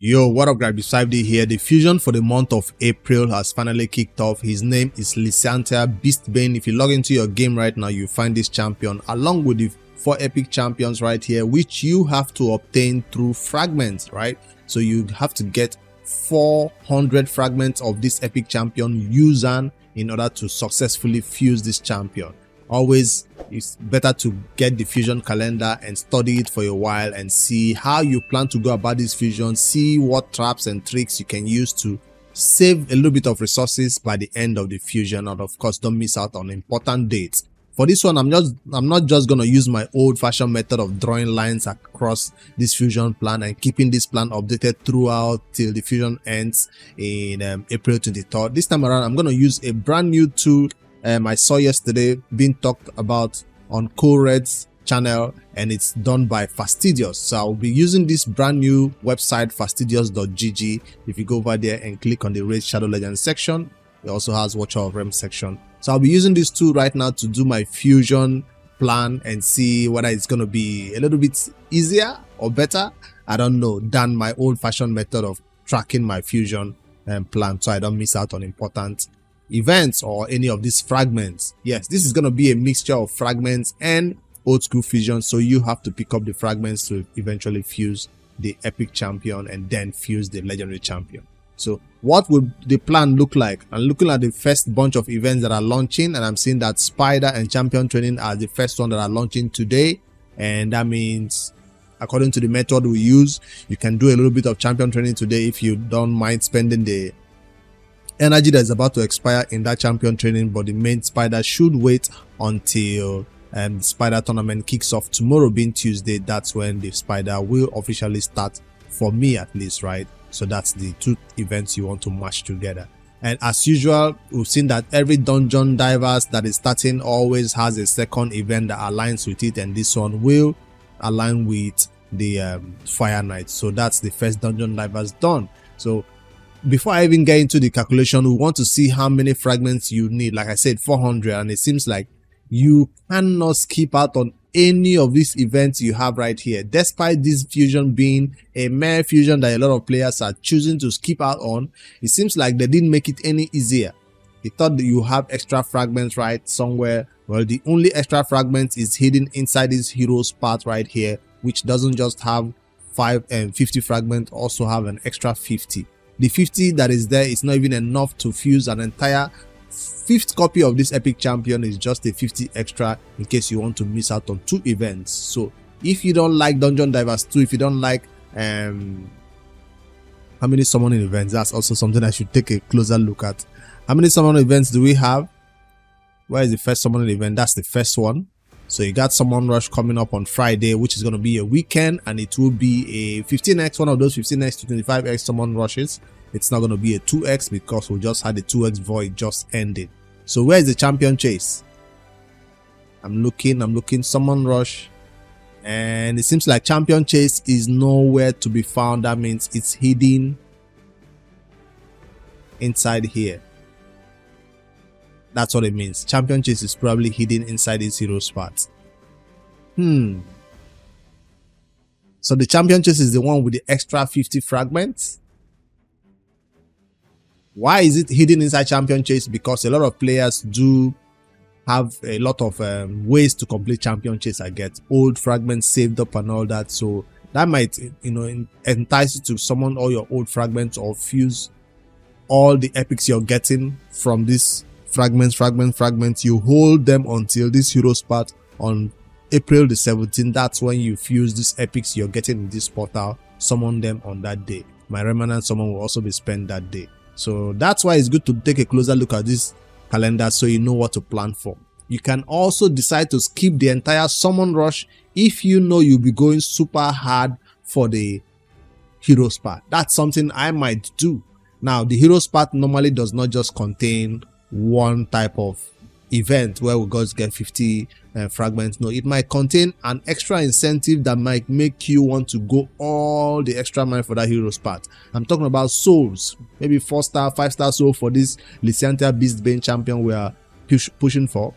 Yo, what up guys, Beastbane here. The fusion for the month of April has finally kicked off. His name is Lysanthier Beastbane. If you log into your game right now, you find this champion along with the 4 epic champions right here, which you have to obtain through fragments, right? So you have to get 400 fragments of this epic champion Yuzan in order to successfully fuse this champion. Always, it's better to get the fusion calendar and study it for a while and see how you plan to go about this fusion, see what traps and tricks you can use to save a little bit of resources by the end of the fusion, and of course don't miss out on important dates. For this one, I'm not just gonna use my old-fashioned method of drawing lines across this fusion plan and keeping this plan updated throughout till the fusion ends in April 23rd. This time around, I'm gonna use a brand new tool I saw yesterday being talked about on CoRed's channel, and it's done by Fastidious. So I'll be using this brand new website, fastidious.gg. If you go over there and click on the Raid Shadow Legends section, it also has Watcher of Realms section. So I'll be using this tool right now to do my fusion plan and see whether it's going to be a little bit easier or better, I don't know, than my old-fashioned method of tracking my fusion plan, so I don't miss out on important events or any of these fragments. Yes, this is going to be a mixture of fragments and old school fusion, so you have to pick up the fragments to eventually fuse the epic champion and then fuse the legendary champion. So what would the plan look like? I'm looking at the first bunch of events that are launching, and I'm seeing that Spider and champion training are the first one that are launching today, and that means according to the method we use, you can do a little bit of champion training today if you don't mind spending the energy that is about to expire in that champion training. But the main Spider should wait until the Spider tournament kicks off tomorrow, being Tuesday. That's when the Spider will officially start, for me at least, right? So that's the 2 events you want to match together. And as usual, we've seen that every dungeon divers that is starting always has a second event that aligns with it, and this one will align with the Fire Knight. So that's the first dungeon divers done. So before I even get into the calculation, we want to see how many fragments you need. Like I said, 400, and it seems like you cannot skip out on any of these events you have right here, despite this fusion being a mere fusion that a lot of players are choosing to skip out on. It seems like they didn't make it any easier. They thought that you have extra fragments right somewhere. Well, the only extra fragment is hidden inside this hero's part right here, which doesn't just have 50 fragments, also have an extra 50. The 50 that is there is not even enough to fuse an entire 5th copy of this epic champion. Is just a 50 extra in case you want to miss out on 2 events. So if you don't like Dungeon Divers 2, if you don't like how many summoning events, that's also something I should take a closer look at. How many summoning events do we have? Where is the first summoning event? That's the first one. So you got Summon Rush coming up on Friday, which is going to be a weekend, and it will be a 15x, one of those 15x to 25x Summon Rushes. It's not going to be a 2x because we just had the 2x void just ended. So where is the champion chase? I'm looking Summon Rush, and it seems like champion chase is nowhere to be found. That means it's hidden inside here. That's what it means. Champion chase is probably hidden inside this hero spot. So the champion chase is the one with the extra 50 fragments. Why is it hidden inside champion chase? Because a lot of players do have a lot of ways to complete champion chase. I get old fragments saved up and all that, so that might, you know, entice you to summon all your old fragments or fuse all the epics you're getting from this fragments. You hold them until this hero spot on April the 17th. That's when you fuse these epics you're getting in this portal, summon them on that day. My remnant summon will also be spent that day. So that's why it's good to take a closer look at this calendar so you know what to plan for. You can also decide to skip the entire summon rush if you know you'll be going super hard for the hero spot. That's something I might do. Now, the hero spot normally does not just contain one type of event where we just get 50 fragments. No, it might contain an extra incentive that might make you want to go all the extra mile for that hero spot. I'm talking about souls, maybe 4-star, 5-star soul for this Lysanthier Beastbane champion we are pushing for.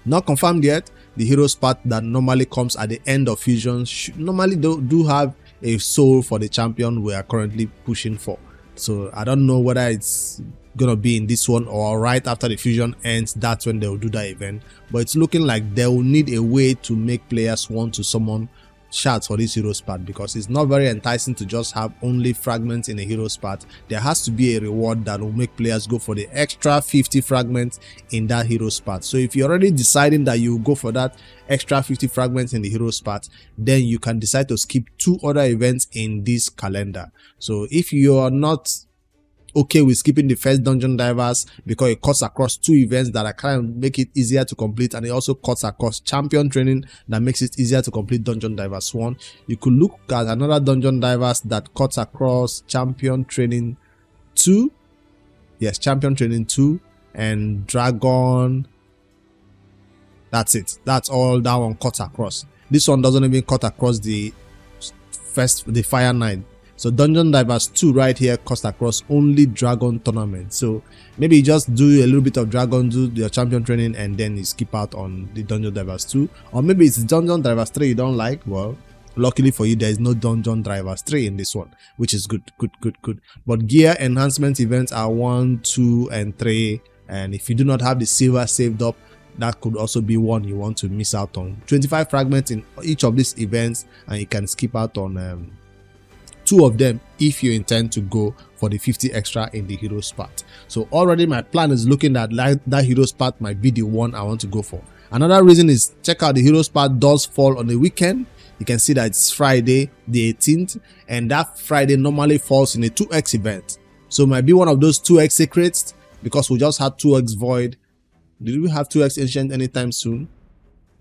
Not confirmed yet. The hero spot that normally comes at the end of fusion normally do have a soul for the champion we are currently pushing for. So I don't know whether it's gonna be in this one or right after the fusion ends, that's when they'll do that event. But it's looking like they will need a way to make players want to summon shards for this hero's path, because it's not very enticing to just have only fragments in a hero's path. There has to be a reward that will make players go for the extra 50 fragments in that hero's path. So if you're already deciding that you go for that extra 50 fragments in the hero's path, then you can decide to skip 2 other events in this calendar. So if you are not okay with skipping the first dungeon divers because it cuts across 2 events that are kind of make it easier to complete, and it also cuts across champion training that makes it easier to complete dungeon divers 1, you could look at another dungeon divers that cuts across champion training 2, yes, champion training 2 and dragon. That's it. That's all that one cuts across. This one doesn't even cut across the fire knight. So dungeon divers 2 right here cuts across only dragon tournament. So maybe you just do a little bit of dragon, do your champion training, and then you skip out on the dungeon divers 2. Or maybe it's dungeon divers 3 you don't like. Well, luckily for you, there is no dungeon divers 3 in this one, which is good. But gear enhancement events are 1, 2 and 3, and if you do not have the silver saved up, that could also be one you want to miss out on. 25 fragments in each of these events, and you can skip out on 2 of them if you intend to go for the 50 extra in the hero's path. So already my plan is looking at that hero's path might be the one I want to go for. Another reason is, check out, the hero's path does fall on the weekend. You can see that it's Friday the 18th, and that Friday normally falls in a 2x event. So it might be one of those 2x secrets, because we just had 2x void. Did we have 2x ancient anytime soon?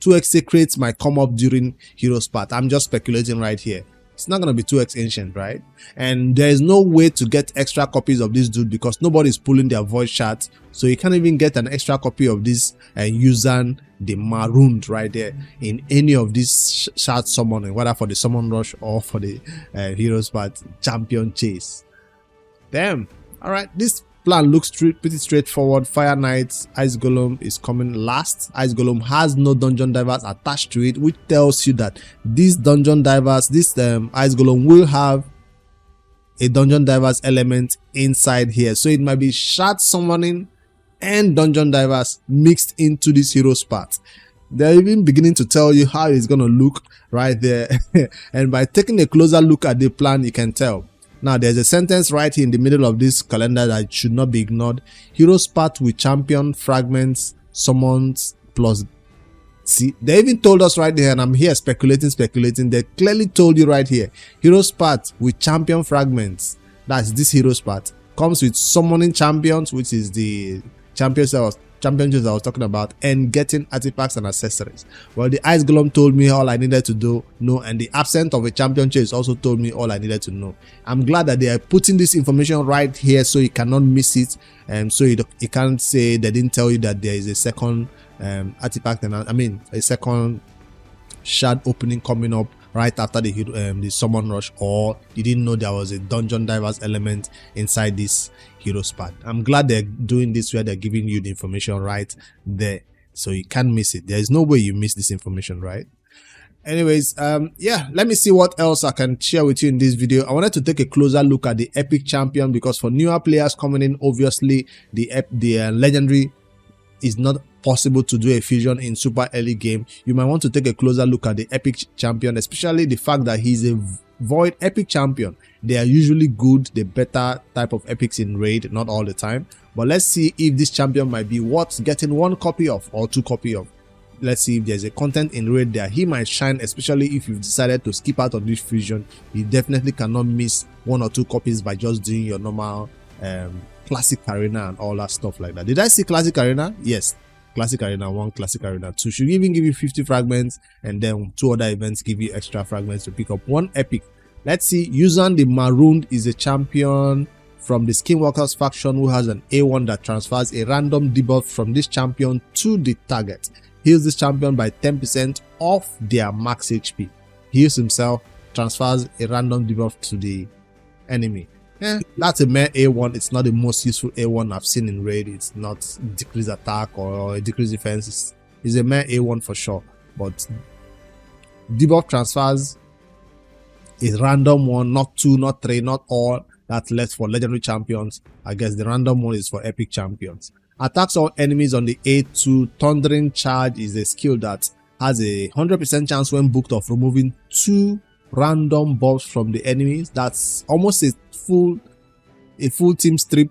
2x secrets might come up during hero's path. I'm just speculating right here. It's not going to be 2x ancient, right? And there is no way to get extra copies of this dude because nobody's pulling their void shards. So you can't even get an extra copy of this Yuzan the Marooned right there in any of these shard summoning, whether for the summon rush or for the hero's path champion chase. Damn. All right, this plan looks pretty straightforward. Fire Knight Ice Golem is coming last. Ice Golem has no dungeon divers attached to it, which tells you that these dungeon divers, this Ice Golem will have a dungeon divers element inside here. So it might be shard summoning and dungeon divers mixed into this hero's path. They're even beginning to tell you how it's going to look right there. And by taking a closer look at the plan, you can tell. Now, there's a sentence right here in the middle of this calendar that should not be ignored. Hero's path with champion fragments, summons plus. See, they even told us right here, and I'm here speculating. They clearly told you right here. Hero's path with champion fragments, that's this hero's path, comes with summoning champions, which is the champions I was talking about, and getting artifacts and accessories. Well, the Ice Golem told me all I needed to know, and the absence of a champion chase also told me all I needed to know. I'm glad that they are putting this information right here so you cannot miss it, and so you can't say they didn't tell you that there is a second artifact, and a second shard opening coming up right after the summon rush, or you didn't know there was a dungeon divers element inside this hero's path. I'm glad they're doing this where they're giving you the information right there, so you can't miss it. There is no way you miss this information, right? Anyways, yeah, let me see what else I can share with you in this video. I wanted to take a closer look at the epic champion, because for newer players coming in, obviously the legendary is not possible to do a fusion in super early game. You might want to take a closer look at the epic champion, especially the fact that he's a void epic champion. They are usually good, the better type of epics in raid, not all the time. But let's see if this champion might be worth getting 1 copy of or 2 copy of. Let's see if there's a content in raid there. He might shine, especially if you've decided to skip out on this fusion. You definitely cannot miss 1 or 2 copies by just doing your normal classic arena and all that stuff like that. Did I see classic arena? Yes, classic arena 1, classic arena 2 should even give you 50 fragments, and then 2 other events give you extra fragments to pick up 1 epic. Let's see. Yuzan the Marooned is a champion from the Skinwalkers faction who has an A1 that transfers a random debuff from this champion to the target. Heals this champion by 10% off their max HP. Heals himself, transfers a random debuff to the enemy. That's a mere A1. It's not the most useful A1 I've seen in raid. It's not decrease attack or decrease defense. It's a mere A1 for sure. But debuff transfers a random one, not 2, not 3, not all that's left for legendary champions. I guess the random one is for epic champions. Attacks all enemies on the A2. Thundering Charge is a skill that has a 100% chance when booked of removing 2 random buffs from the enemies. That's almost a full team strip.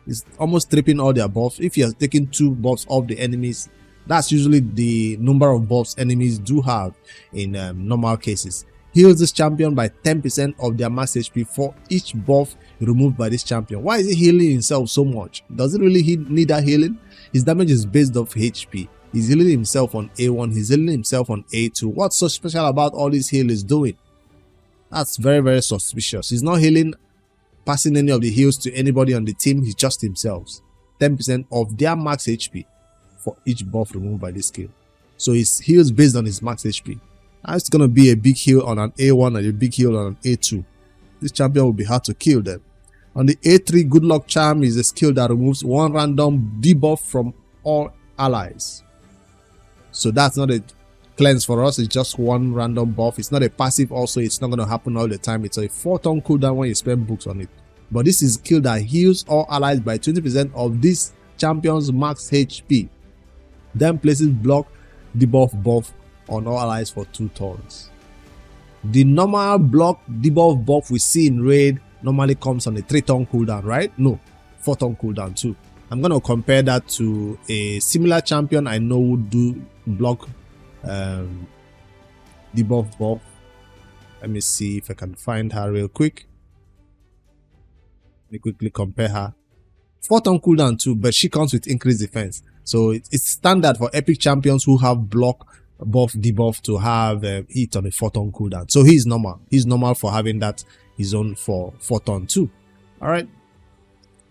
It's almost stripping all their buffs. If you're taking 2 buffs off the enemies, that's usually the number of buffs enemies do have in normal cases. Heals this champion by 10% of their max HP for each buff removed by this champion. Why is he healing himself so much? Does it really need that healing? His damage is based off HP. He's healing himself on A1. He's healing himself on A2. What's so special about all this heal is doing? That's very, very suspicious. He's not healing, passing any of the heals to anybody on the team. He's just himself. 10% of their max HP for each buff removed by this skill. So his heals based on his max HP. Now it's going to be a big heal on an A1 and a big heal on an A2. This champion will be hard to kill then. On the A3, Good Luck Charm is a skill that removes 1 random debuff from all allies. So that's not a cleanse for us, it's just 1 random buff. It's not a passive also, it's not going to happen all the time. It's a 4-turn cooldown when you spend books on it. But this is a skill that heals all allies by 20% of this champion's max HP. Then places block debuff buff on all allies for 2 turns. The normal block debuff buff we see in raid normally comes on a 3-turn cooldown, right? No, 4-turn cooldown too. I'm going to compare that to a similar champion I know would do block debuff buff. Let me see if I can find her real quick. Let me quickly compare her. 4-turn cooldown too, but she comes with increased defense. So it's standard for epic champions who have block buff debuff to have hit on a 4-turn cooldown. So he's normal. He's normal for having that his own for 4-turn too. All right,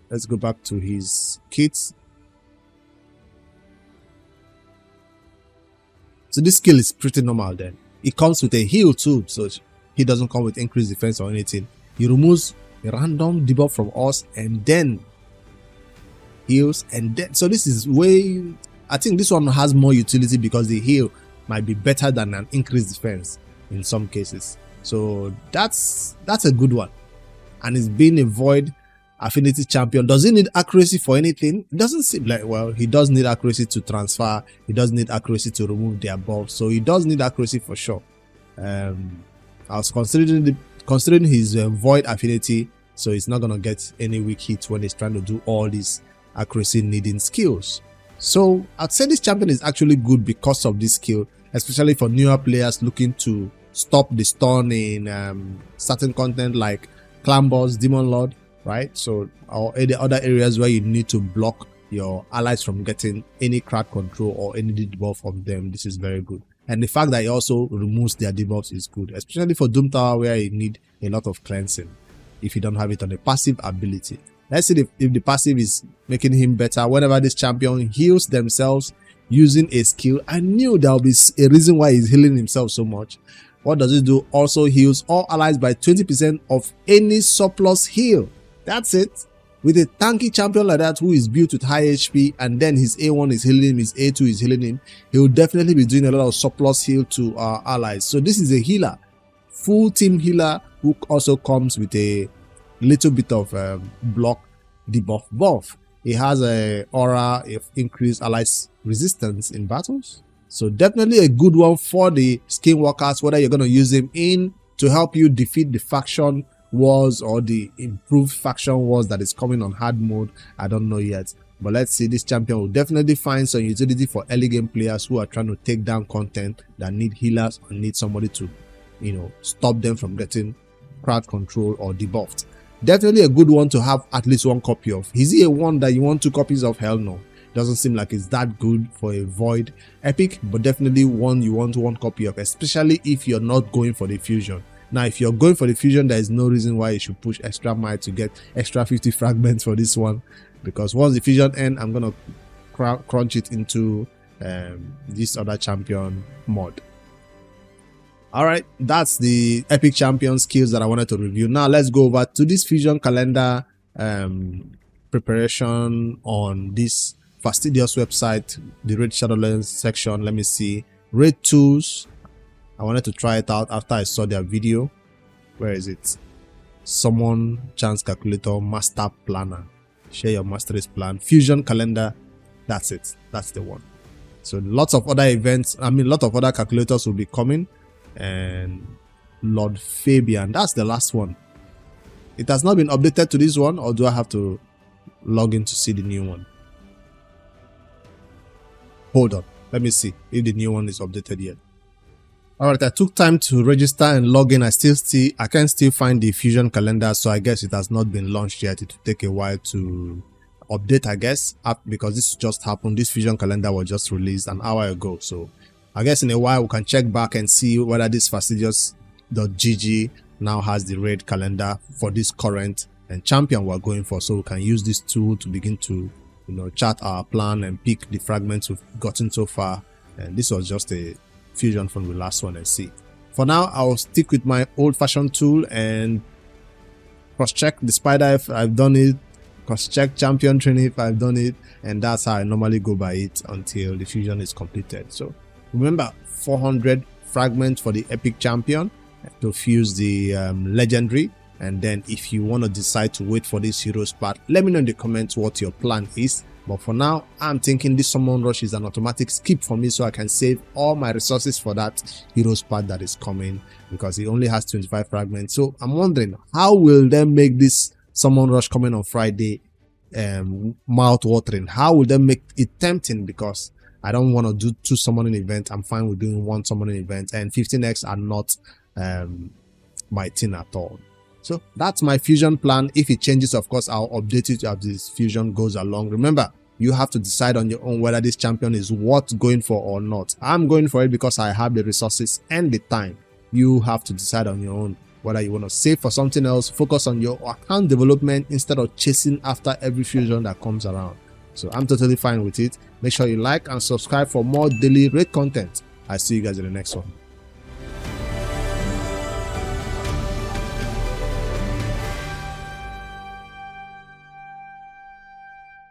let's go back to his kits. So this skill is pretty normal then. It comes with a heal too, so he doesn't come with increased defense or anything. He removes a random debuff from us and then heals, and then so this is way, I think this one has more utility because the heal might be better than an increased defense in some cases. So that's a good one, and it's being a void affinity champion. Does he need accuracy for anything? It doesn't seem like, well, he does need accuracy to transfer, he does need accuracy to remove their buffs, so he does need accuracy for sure. I was considering his void affinity, so he's not gonna get any weak hits when he's trying to do all these accuracy needing skills. So I'd say this champion is actually good because of this skill, especially for newer players looking to stop the stun in certain content like Clan Boss, Demon Lord, right? So, or the other areas where you need to block your allies from getting any crowd control or any debuff from them. This is very good. And the fact that he also removes their debuffs is good, especially for Doom Tower where you need a lot of cleansing if you don't have it on a passive ability. Let's see if the passive is making him better. Whenever this champion heals themselves using a skill, I knew there will be a reason why he's healing himself so much. What does it do? Also heals all allies by 20% of any surplus heal. That's it. With a tanky champion like that who is built with high HP and then his A1 is healing him, his A2 is healing him, he will definitely be doing a lot of surplus heal to our allies. So this is a healer, full team healer who also comes with a little bit of block debuff buff. He has a aura of increased allies resistance in battles. So definitely a good one for the skinwalkers, whether you're going to use him in to help you defeat the faction wars or the improved faction wars that is coming on hard mode. I don't know yet, but let's see. This champion will definitely find some utility for early game players who are trying to take down content that need healers or need somebody to, you know, stop them from getting crowd control or debuffed. Definitely a good one to have at least 1 copy of. Is he a one that you want 2 copies of? Hell no. Doesn't seem like it's that good for a void epic, but definitely one you want 1 copy of, especially if you're not going for the fusion. Now, if you're going for the fusion, there is no reason why you should push extra mile to get extra 50 fragments for this one, because once the fusion ends, I'm gonna crunch it into this other champion mod. All right, that's the epic champion skills that I wanted to review. Now let's go over to this fusion calendar preparation on this fastidious website, the Raid Shadowlands section. Let me see. Raid tools. I wanted to try it out after I saw their video. Where is it? Summon chance calculator, master planner, share your masteries plan, fusion calendar. That's it. That's the one. So lots of other events, lot of other calculators will be coming. And Lord Fabian, that's the last one. It has not been updated to this one, or do I have to log in to see the new one? Hold on, let me see if the new one is updated yet. Alright, I took time to register and log in. I can still find the fusion calendar, so I guess it has not been launched yet. It will take a while to update, I guess, because this just happened. This fusion calendar was just released an hour ago, so I guess in a while we can check back and see whether this fastidious.gg now has the raid calendar for this current and champion we're going for, so we can use this tool to begin to chart our plan and pick the fragments we've gotten so far. And this was just a fusion from the last one and see. For now, I'll stick with my old-fashioned tool and cross-check the spider if I've done it, cross-check champion training if I've done it, and that's how I normally go by it until the fusion is completed. So remember, 400 fragments for the epic champion to fuse the legendary. And then if you want to decide to wait for this heroes part, let me know in the comments what your plan is. But for now, I'm thinking this summon rush is an automatic skip for me, so I can save all my resources for that heroes part that is coming, because it only has 25 fragments. So I'm wondering, how will they make this summon rush coming on Friday mouth-watering? How will they make it tempting? Because I don't want to do 2 summoning events. I'm fine with doing 1 summoning event, and 15x are not my thing at all. So that's my fusion plan. If it changes, of course, I'll update it as this fusion goes along. Remember, you have to decide on your own whether this champion is worth going for or not. I'm going for it because I have the resources and the time. You have to decide on your own whether you want to save for something else, focus on your account development instead of chasing after every fusion that comes around. So I'm totally fine with it. Make sure you like and subscribe for more daily raid content. I'll see you guys in the next one.